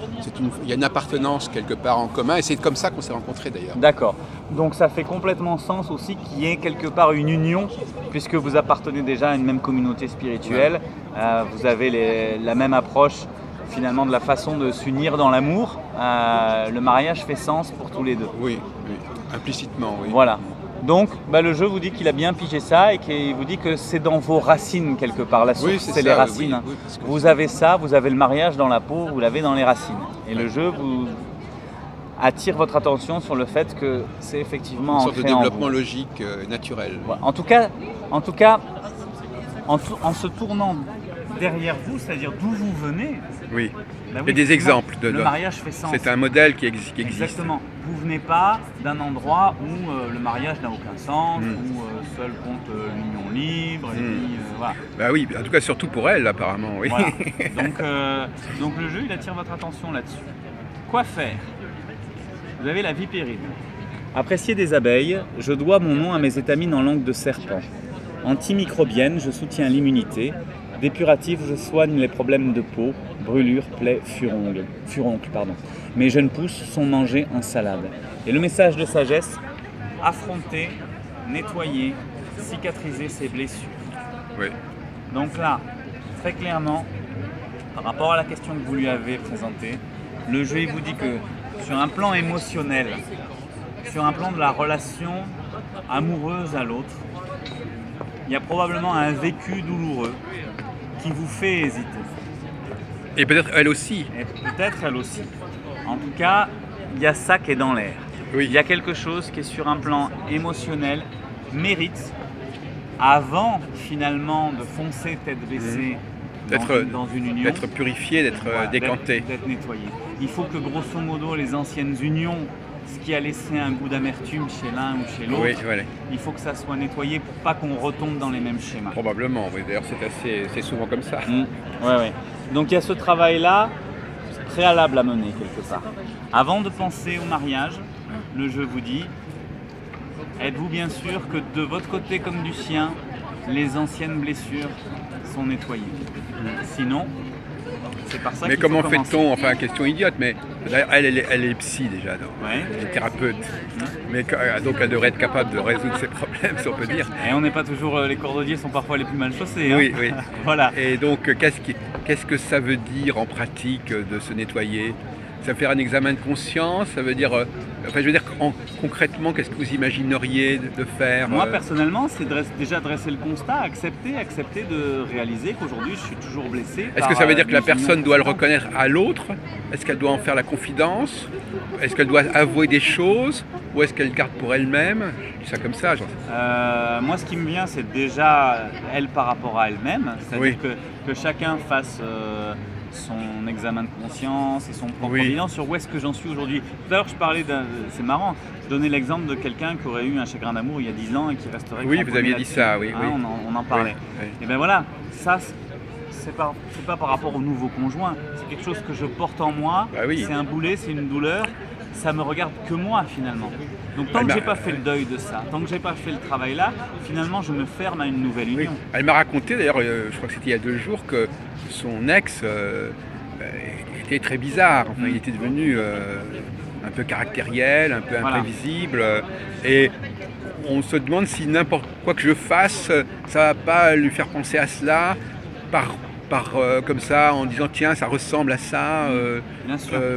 Il y a une appartenance quelque part en commun, et c'est comme ça qu'on s'est rencontrés d'ailleurs. d'accord. Donc ça fait complètement sens aussi qu'il y ait quelque part une union, puisque vous appartenez déjà à une même communauté spirituelle. Vous avez la même approche finalement de la façon de s'unir dans l'amour. Le mariage fait sens pour tous les deux. Oui, oui. Implicitement, oui. Voilà. Donc le jeu vous dit qu'il a bien pigé ça et qu'il vous dit que c'est dans vos racines quelque part. La source, Oui, c'est ça, les racines. oui, parce que- Vous avez ça, vous avez le mariage dans la peau, vous l'avez dans les racines. Et le jeu vous attire votre attention sur le fait que c'est effectivement Une sorte de ancré en développement vous. logique naturel. Voilà. En tout cas, en se tournant derrière vous, c'est-à-dire d'où vous venez, Oui. bah Il y a des exemples de le mariage fait sens. C'est un modèle qui existe. Exactement. Vous venez pas d'un endroit où le mariage n'a aucun sens, Mm. où seul compte l'union libre, et puis, voilà. Bah oui, en tout cas surtout pour elle apparemment, oui. Voilà. Donc le jeu, il attire votre attention là-dessus. Quoi faire? Vous avez la vipérine. Apprécié des abeilles, je dois mon nom à mes étamines en langue de serpent. Antimicrobienne, je soutiens l'immunité. Dépuratif, je soigne les problèmes de peau, brûlures, plaies, furoncles. Mes jeunes pousses sont mangées en salade. Et le message de sagesse, affronter, nettoyer, cicatriser ses blessures. Oui. Donc là, très clairement, par rapport à la question que vous lui avez présentée, le jeu il vous dit que sur un plan émotionnel, sur un plan de la relation amoureuse à l'autre, il y a probablement un vécu douloureux qui vous fait hésiter. Et peut-être elle aussi. Et peut-être elle aussi. En tout cas, il y a ça qui est dans l'air. Oui. Il y a quelque chose qui est sur un plan émotionnel, mérite, avant finalement de foncer tête baissée dans une union, d'être purifié, d'être voilà, décanté. d'être nettoyé. Il faut que grosso modo les anciennes unions, ce qui a laissé un goût d'amertume chez l'un ou chez l'autre, Oui, voilà. il faut que ça soit nettoyé pour pas qu'on retombe dans les mêmes schémas. Probablement, oui. D'ailleurs c'est souvent comme ça. Ouais. Donc il y a ce travail-là préalable à mener quelque part. Avant de penser au mariage, le jeu vous dit, êtes-vous bien sûr que de votre côté comme du sien, les anciennes blessures sont nettoyées. Sinon, c'est par ça Mais qu'il faut comment commencer. fait-on, enfin question idiote, mais d'ailleurs, elle est psy déjà, donc. Ouais. Elle est thérapeute. Mais donc elle devrait être capable de résoudre ses problèmes, si on peut dire. Et on n'est pas toujours, les cordonniers sont parfois les plus mal chaussés. Hein. Oui, oui. Voilà. Et donc qu'est-ce que ça veut dire en pratique de se nettoyer? Ça veut faire un examen de conscience? Ça veut dire, concrètement, qu'est-ce que vous imagineriez de faire? Moi personnellement, c'est déjà dresser le constat, accepter de réaliser qu'aujourd'hui je suis toujours blessé. Est-ce que ça veut dire que la des unions personne doit le précédentes. reconnaître à l'autre? Est-ce qu'elle doit en faire la confidence? Est-ce qu'elle doit avouer des choses? Ou est-ce qu'elle garde pour elle-même? Je dis ça comme ça, Moi, ce qui me vient, c'est déjà elle par rapport à elle-même, c'est-à-dire Oui. que chacun fasse son examen de conscience et son propre Oui. bilan sur où est-ce que j'en suis aujourd'hui. Tout à l'heure, je parlais c'est marrant, je donnais l'exemple de quelqu'un qui aurait eu un chagrin d'amour il y a 10 ans et qui resterait Oui, cramponné vous aviez dit là-dessus. ça, oui. Hein, on en parlait. Oui. Et bien voilà, ça, c'est pas par rapport au nouveau conjoint. C'est quelque chose que je porte en moi. Bah oui. C'est un boulet, c'est une douleur. Ça me regarde que moi finalement. Donc tant que j'ai pas fait le deuil de ça, tant que j'ai pas fait le travail là, finalement je me ferme à une nouvelle union. Elle m'a raconté d'ailleurs, je crois que c'était il y a 2 jours, que son ex était très bizarre. Enfin, il était devenu un peu caractériel, un peu imprévisible. Et on se demande si n'importe quoi que je fasse, ça va pas lui faire penser à cela comme ça, en disant tiens, ça ressemble à ça,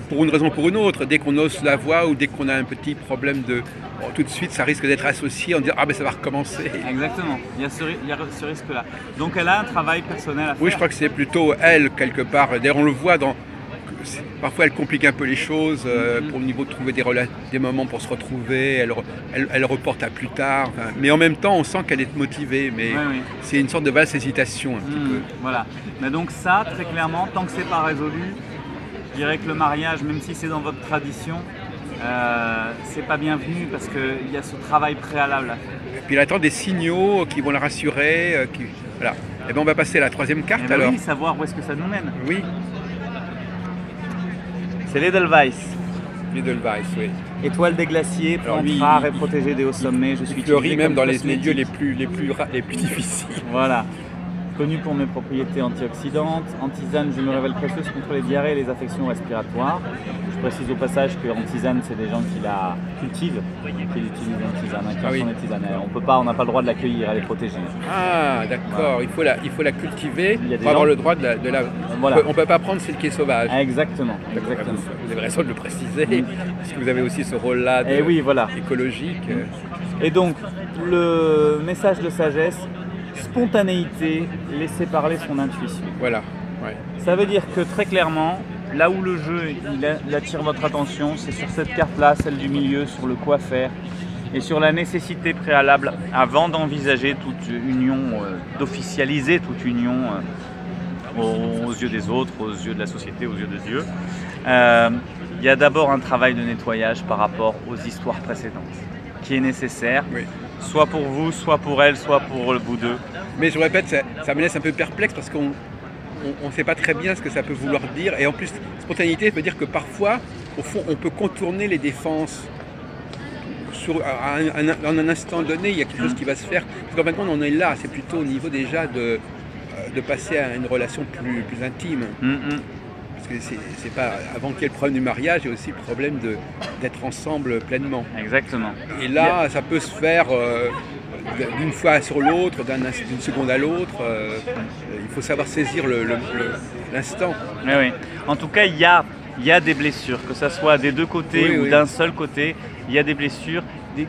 pour une raison ou pour une autre. Dès qu'on hausse la voix ou dès qu'on a un petit problème tout de suite, ça risque d'être associé en disant ah ben ça va recommencer. Exactement, il y a ce risque-là. Donc elle a un travail personnel à faire. Oui, je crois que c'est plutôt elle quelque part. D'ailleurs, on le voit parfois elle complique un peu les choses pour le niveau de trouver des moments pour se retrouver, elle reporte à plus tard, mais en même temps on sent qu'elle est motivée, mais c'est une sorte de vaste hésitation un petit peu. Voilà, mais donc ça très clairement, tant que c'est pas résolu, je dirais que le mariage, même si c'est dans votre tradition, c'est pas bienvenu parce qu'il y a ce travail préalable à faire. Et puis elle attend des signaux qui vont la rassurer, voilà. Et bien on va passer à la 3e carte alors. Oui, savoir où est-ce que ça nous mène. Oui. C'est l'Edelweiss. L'Edelweiss, oui. Étoile des glaciers, plante rare et protégée des hauts sommets. Je suis fleurit même dans les lieux les plus difficiles. Voilà. Connu pour mes propriétés antioxydantes, en tisane, je me révèle précieuse contre les diarrhées et les affections respiratoires. Je précise au passage qu'en tisane, c'est des gens qui la cultivent, qui l'utilisent en tisane, qui en font des tisanes. On n'a pas le droit de l'accueillir, elle est protégée. Ah, d'accord, voilà. il faut la cultiver pour avoir le droit de la... Voilà. On ne peut pas prendre celle qui est sauvage. Exactement. Vous avez raison de le préciser, parce que vous avez aussi ce rôle-là écologique. Et donc, le message de sagesse, spontanéité, laisser parler son intuition. Voilà. Ouais. Ça veut dire que très clairement, là où le jeu il attire votre attention, c'est sur cette carte-là, celle du milieu, sur le quoi faire, et sur la nécessité préalable, avant d'envisager toute union, d'officialiser toute union aux yeux des autres, aux yeux de la société, aux yeux de Dieu. Il y a d'abord un travail de nettoyage par rapport aux histoires précédentes, qui est nécessaire. Oui. Soit pour vous, soit pour elle, soit pour vous deux. Mais je répète, ça me laisse un peu perplexe parce qu'on ne sait pas très bien ce que ça peut vouloir dire. Et en plus, spontanéité veut dire que parfois, au fond, on peut contourner les défenses. En un instant donné, il y a quelque chose qui va se faire. Parce qu'en fin de compte, on est là. C'est plutôt au niveau déjà de passer à une relation plus intime. Parce que c'est pas avant qu'il y ait le problème du mariage, il y a aussi le problème d'être ensemble pleinement. Exactement. Et là, ça peut se faire d'une fois sur l'autre, d'une seconde à l'autre. Il faut savoir saisir l'instant. Oui. En tout cas, il y a des blessures, que ce soit des deux côtés ou d'un seul côté. Il y a des blessures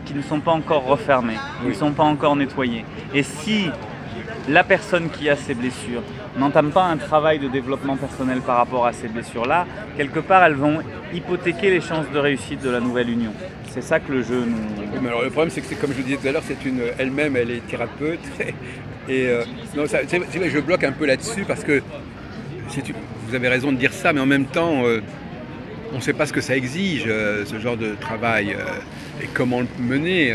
qui ne sont pas encore refermées, qui ne sont pas encore nettoyées. Et si la personne qui a ces blessures n'entame pas un travail de développement personnel par rapport à ces blessures-là, quelque part, elles vont hypothéquer les chances de réussite de la nouvelle union. C'est ça que le jeu nous... Oui, mais alors le problème, c'est que comme je le disais tout à l'heure, elle-même, elle est thérapeute. Je bloque un peu là-dessus parce que vous avez raison de dire ça, mais en même temps, on ne sait pas ce que ça exige, ce genre de travail, et comment le mener.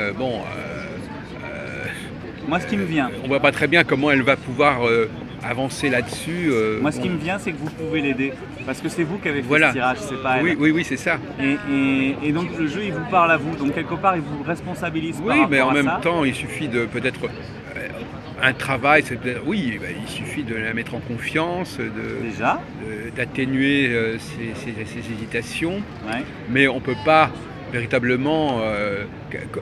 Moi, ce qui me vient... On ne voit pas très bien comment elle va pouvoir avancer là-dessus. Moi, ce qui me vient, c'est que vous pouvez l'aider. Parce que c'est vous qui avez fait ce tirage, c'est pas elle. Oui, c'est ça. Et donc, le jeu, il vous parle à vous. Donc, quelque part, il vous responsabilise par rapport à ça. Oui, mais en même temps, il suffit de peut-être... un travail, il suffit de la mettre en confiance, d'atténuer ses hésitations. Ouais. Mais on ne peut pas véritablement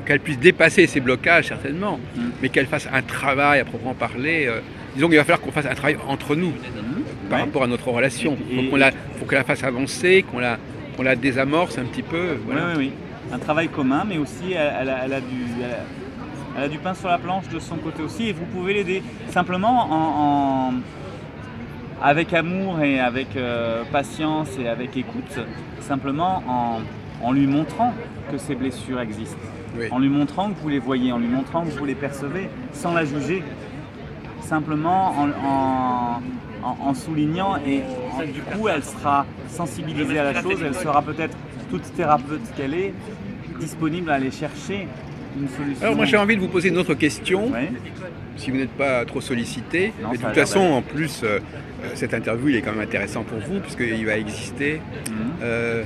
qu'elle puisse dépasser ses blocages certainement, mais qu'elle fasse un travail à proprement parler. Disons qu'il va falloir qu'on fasse un travail entre nous par rapport à notre relation. Il faut qu'elle la fasse avancer, qu'on la désamorce un petit peu. Voilà. Oui. Un travail commun, mais aussi elle a du pain sur la planche de son côté aussi, et vous pouvez l'aider simplement avec amour et avec patience et avec écoute, simplement en lui montrant que ces blessures existent, en lui montrant que vous les voyez, en lui montrant que vous les percevez, sans la juger, simplement en soulignant, et du coup elle sera sensibilisée à la chose, elle sera peut-être toute thérapeute qu'elle est, disponible à aller chercher une solution. Alors moi j'ai envie de vous poser une autre question, Ouais. si vous n'êtes pas trop sollicité. Non, Mais de ça a toute l'air façon, en plus, cette interview il est quand même intéressant pour vous, puisqu'il va exister. Euh,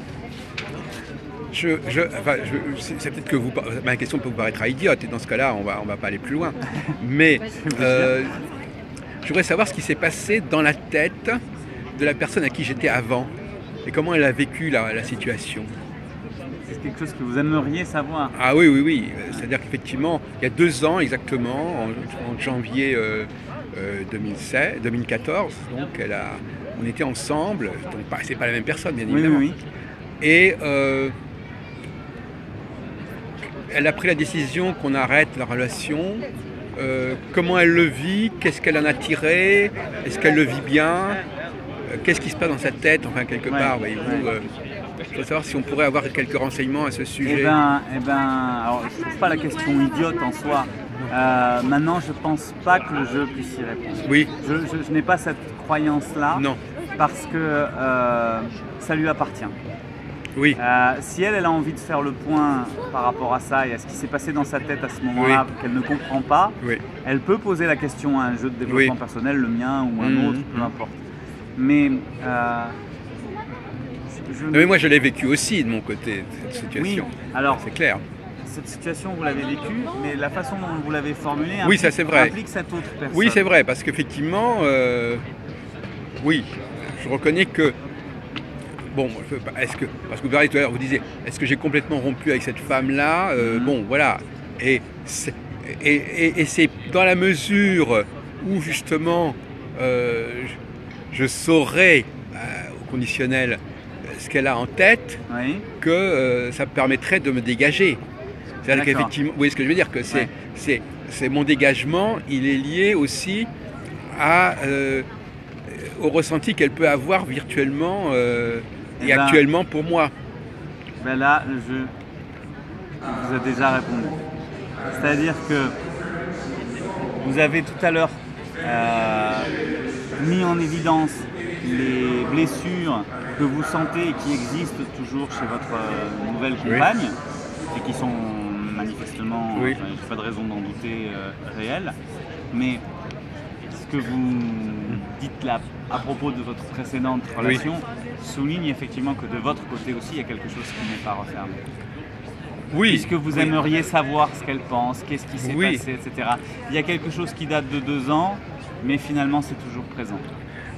c'est peut-être que ma question peut vous paraître idiote, et dans ce cas-là, on va pas aller plus loin. Mais je voudrais savoir ce qui s'est passé dans la tête de la personne à qui j'étais avant, et comment elle a vécu la situation. C'est quelque chose que vous aimeriez savoir. Ah oui, oui, oui. C'est-à-dire qu'effectivement, il y a 2 ans exactement, en janvier 2014, donc on était ensemble, donc c'est pas la même personne bien Oui, évidemment. oui, Et elle a pris la décision qu'on arrête la relation. Comment elle le vit, qu'est-ce qu'elle en a tiré, est-ce qu'elle le vit bien, qu'est-ce qui se passe dans sa tête, enfin quelque part, voyez-vous. Je veux savoir si on pourrait avoir quelques renseignements à ce sujet. Alors je trouve pas la question idiote en soi. Maintenant, je pense pas que le jeu puisse y répondre. Oui. Je n'ai pas cette croyance-là. Non. Parce que ça lui appartient. Oui. Si elle a envie de faire le point par rapport à ça et à ce qui s'est passé dans sa tête à ce moment-là, qu'elle ne comprend pas, elle peut poser la question à un jeu de développement personnel, le mien ou un autre, peu importe. Mais mais moi je l'ai vécu aussi de mon côté, cette situation. Oui, alors c'est clair. Cette situation, vous l'avez vécue, mais la façon dont vous l'avez formulée ça, c'est vrai. implique cette autre personne. Oui, c'est vrai, parce qu'effectivement, oui, je reconnais que, bon, parce que vous verrez tout à l'heure, vous disiez, est-ce que j'ai complètement rompu avec cette femme-là Bon, voilà. Et c'est dans la mesure où, justement, je saurais, au conditionnel, ce qu'elle a en tête, que ça me permettrait de me dégager. C'est-à-dire qu'effectivement, vous voyez ce que je veux dire, que c'est mon dégagement, il est lié aussi au ressenti qu'elle peut avoir virtuellement et actuellement pour moi. Ben là, le jeu vous a déjà répondu. C'est-à-dire que vous avez tout à l'heure mis en évidence les blessures que vous sentez et qui existent toujours chez votre nouvelle compagne et qui sont manifestement, il n'y a pas de raison d'en douter, réelles. Mais ce que vous dites là à propos de votre précédente relation souligne effectivement que de votre côté aussi il y a quelque chose qui n'est pas refermé. Oui. Puisque vous aimeriez savoir ce qu'elle pense, qu'est-ce qui s'est passé, etc. Il y a quelque chose qui date de 2 ans, mais finalement c'est toujours présent.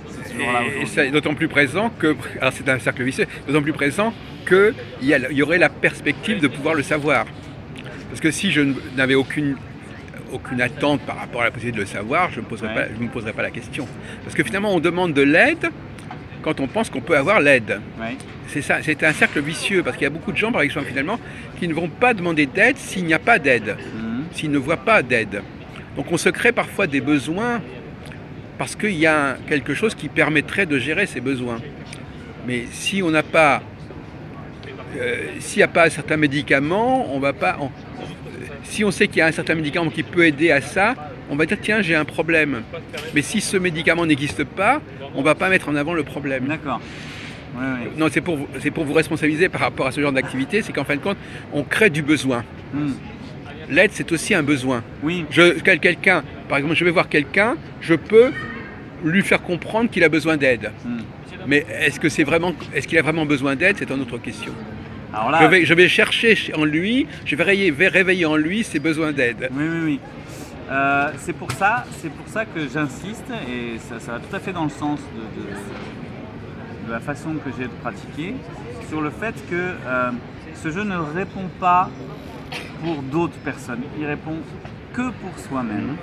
C'est toujours là aujourd'hui. Et c'est d'autant plus présent que, alors c'est un cercle vicieux, d'autant plus présent qu'il y aurait la perspective de pouvoir le savoir. Parce que si je n'avais aucune attente par rapport à la possibilité de le savoir, je ne me poserais pas la question. Parce que finalement, on demande de l'aide quand on pense qu'on peut avoir l'aide. C'est ça, c'est un cercle vicieux, parce qu'il y a beaucoup de gens, par exemple, finalement, qui ne vont pas demander d'aide s'il n'y a pas d'aide, s'ils ne voient pas d'aide. Donc on se crée parfois des besoins parce qu'il y a quelque chose qui permettrait de gérer ces besoins. Mais si on n'a pas... s'il n'y a pas un certain médicament, on va pas... si on sait qu'il y a un certain médicament qui peut aider à ça, on va dire tiens, j'ai un problème. Mais si ce médicament n'existe pas, on ne va pas mettre en avant le problème. D'accord. Non, c'est pour vous responsabiliser par rapport à ce genre d'activité, c'est qu'en fin de compte, on crée du besoin. L'aide, c'est aussi un besoin. Oui. Quelqu'un, par exemple, je vais voir quelqu'un, je peux lui faire comprendre qu'il a besoin d'aide. Mais est-ce qu'il a vraiment besoin d'aide? C'est une autre question. Alors là, je vais chercher en lui, je vais réveiller en lui ses besoins d'aide. Oui. C'est pour ça que j'insiste, et ça va tout à fait dans le sens de la façon que j'ai de pratiquer, sur le fait que ce jeu ne répond pas pour d'autres personnes, il répond que pour soi-même,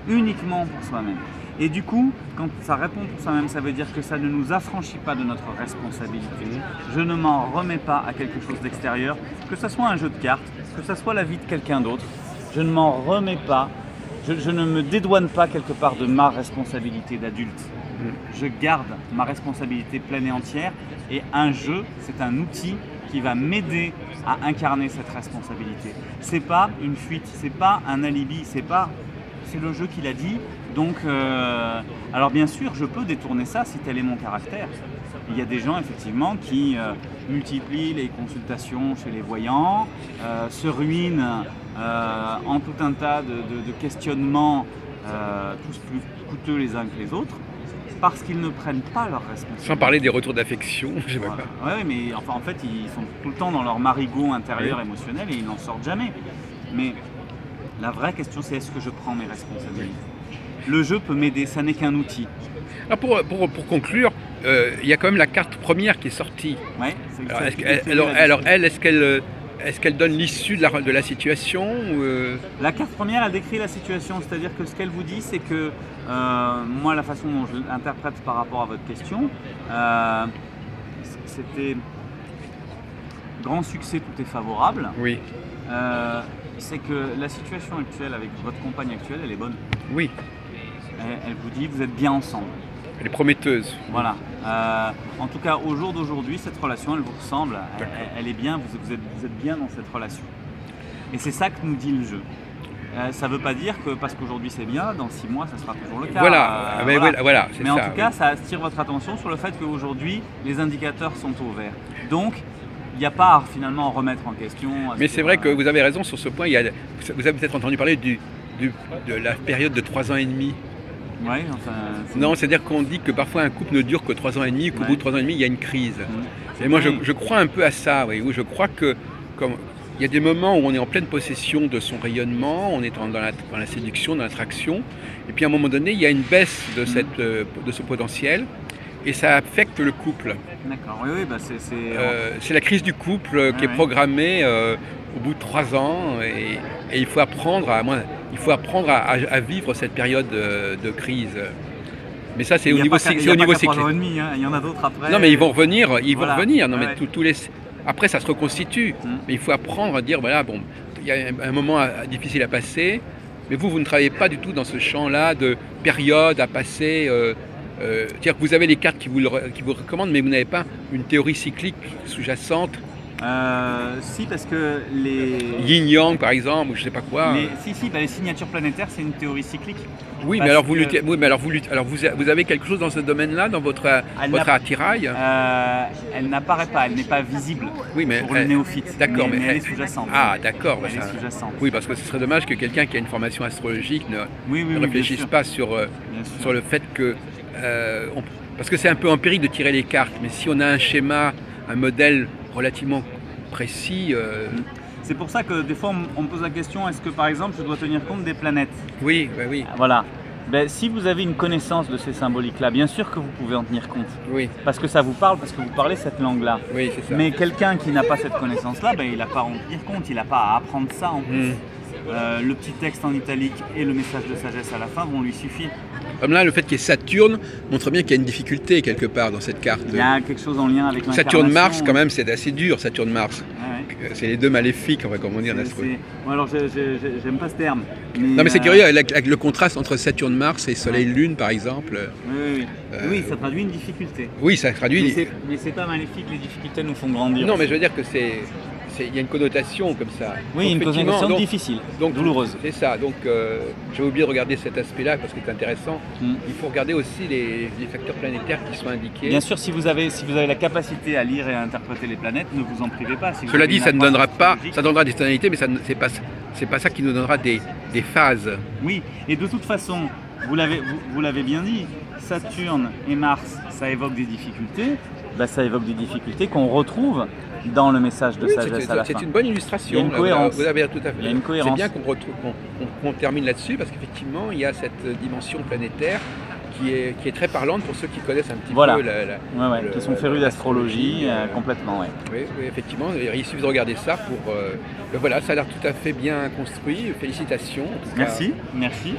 uniquement pour soi-même. Et du coup, quand ça répond pour soi-même, ça veut dire que ça ne nous affranchit pas de notre responsabilité. Je ne m'en remets pas à quelque chose d'extérieur, que ce soit un jeu de cartes, que ce soit la vie de quelqu'un d'autre. Je ne m'en remets pas, je ne me dédouane pas quelque part de ma responsabilité d'adulte. Je garde ma responsabilité pleine et entière, et un jeu, c'est un outil qui va m'aider à incarner cette responsabilité. C'est pas une fuite, c'est pas un alibi, c'est le jeu qui l'a dit. Donc, alors bien sûr, je peux détourner ça si tel est mon caractère. Il y a des gens effectivement qui multiplient les consultations chez les voyants, se ruinent en tout un tas de questionnements, tous plus coûteux les uns que les autres, parce qu'ils ne prennent pas leurs responsabilités. Sans parler des retours d'affection, je sais pas. Ouais, mais enfin, en fait, ils sont tout le temps dans leur marigot intérieur émotionnel et ils n'en sortent jamais. Mais la vraie question, c'est est-ce que je prends mes responsabilités? Le jeu peut m'aider, ça n'est qu'un outil. Alors pour conclure, il y a quand même la carte première qui est sortie. Ouais, Est-ce qu'elle donne l'issue de la situation ou La carte première, elle décrit la situation, c'est-à-dire que ce qu'elle vous dit, c'est que moi, la façon dont je l'interprète par rapport à votre question, c'était grand succès, tout est favorable. Oui. C'est que la situation actuelle avec votre compagne actuelle, elle est bonne. Oui. Elle vous dit, vous êtes bien ensemble. Elle est prometteuse. Voilà. En tout cas, au jour d'aujourd'hui, cette relation, elle vous ressemble. Elle est bien, vous êtes bien dans cette relation. Et c'est ça que nous dit le jeu. Ça ne veut pas dire que parce qu'aujourd'hui c'est bien, dans 6 mois, ça sera toujours le cas. Voilà, voilà, c'est mais ça. En tout cas, ça attire votre attention sur le fait qu'aujourd'hui, les indicateurs sont au vert. Donc, il n'y a pas finalement à remettre en question. Mais c'est vrai que vous avez raison sur ce point. Vous avez peut-être entendu parler de la période de 3 ans et demi. Ouais, enfin, non, c'est-à-dire qu'on dit que parfois un couple ne dure que 3 ans et demi, qu'au bout de 3 ans et demi, il y a une crise. Et moi, je crois un peu à ça, oui, où je crois que il y a des moments où on est en pleine possession de son rayonnement, on est dans la séduction, dans l'attraction, et puis à un moment donné, il y a une baisse de ce potentiel, et ça affecte le couple. D'accord, oui, bah c'est la crise du couple qui est programmée au bout de 3 ans, et il faut apprendre à vivre cette période de crise. Mais ça, c'est au niveau cyclique. Il y en a d'autres après. Non, mais ils vont revenir. Non, mais après, ça se reconstitue. Mais il faut apprendre à dire, voilà, bon, il y a un moment difficile à passer, mais vous ne travaillez pas du tout dans ce champ-là de période à passer. C'est-à-dire que vous avez les cartes qui vous recommandent, mais vous n'avez pas une théorie cyclique sous-jacente. Si, parce que les Yin-Yang par exemple, ou je sais pas quoi. Les signatures planétaires, c'est une théorie cyclique. Oui, mais alors vous avez quelque chose dans ce domaine-là, dans votre attirail. Elle n'apparaît pas, elle n'est pas visible pour le néophyte. D'accord, mais elle est sous-jacente. Ah, d'accord. Elle est sous-jacente. Oui, parce que ce serait dommage que quelqu'un qui a une formation astrologique ne réfléchisse pas sur le fait que parce que c'est un peu empirique de tirer les cartes, mais si on a un schéma, un modèle relativement précis. C'est pour ça que des fois on me pose la question, est-ce que par exemple je dois tenir compte des planètes? Oui. Voilà. Si vous avez une connaissance de ces symboliques-là, bien sûr que vous pouvez en tenir compte. Oui. Parce que ça vous parle, parce que vous parlez cette langue-là. Oui, c'est ça. Mais quelqu'un qui n'a pas cette connaissance-là, il n'a pas à en tenir compte, il n'a pas à apprendre ça en plus. Le petit texte en italique et le message de sagesse à la fin vont lui suffire. Comme là, le fait qu'il y ait Saturne montre bien qu'il y a une difficulté quelque part dans cette carte. Il y a quelque chose en lien avec l'incarnation. Saturne-Mars, quand même, c'est assez dur, Saturne-Mars. C'est les deux maléfiques, comme on dit en astrologie. Alors, j'aime pas ce terme. Non, mais c'est curieux, avec le contraste entre Saturne-Mars et Soleil-Lune, par exemple. Oui, ça traduit une difficulté. Oui, ça traduit. Mais c'est pas maléfique, les difficultés nous font grandir. Non, mais je veux dire que il y a une connotation comme ça. Oui, une connotation difficile, douloureuse. C'est ça. Donc, j'ai oublié de regarder cet aspect-là parce que c'est intéressant. Il faut regarder aussi les facteurs planétaires qui sont indiqués. Bien sûr, si vous avez la capacité à lire et à interpréter les planètes, ne vous en privez pas. Cela dit, ça ne donnera pas, ça donnera des tonalités, mais c'est pas ça qui nous donnera des phases. Oui, et de toute façon, vous l'avez bien dit, Saturne et Mars, ça évoque des difficultés. Ça évoque des difficultés qu'on retrouve dans le message de sagesse à la fin. C'est une bonne illustration. Il y a une cohérence. Vous avez tout à fait. Il y a une cohérence. C'est bien qu'on termine là-dessus parce qu'effectivement, il y a cette dimension planétaire qui est très parlante pour ceux qui connaissent un petit peu qui sont férus d'astrologie complètement. Oui, effectivement, il suffit de regarder ça pour. Voilà, ça a l'air tout à fait bien construit. Félicitations. En tout cas. Merci.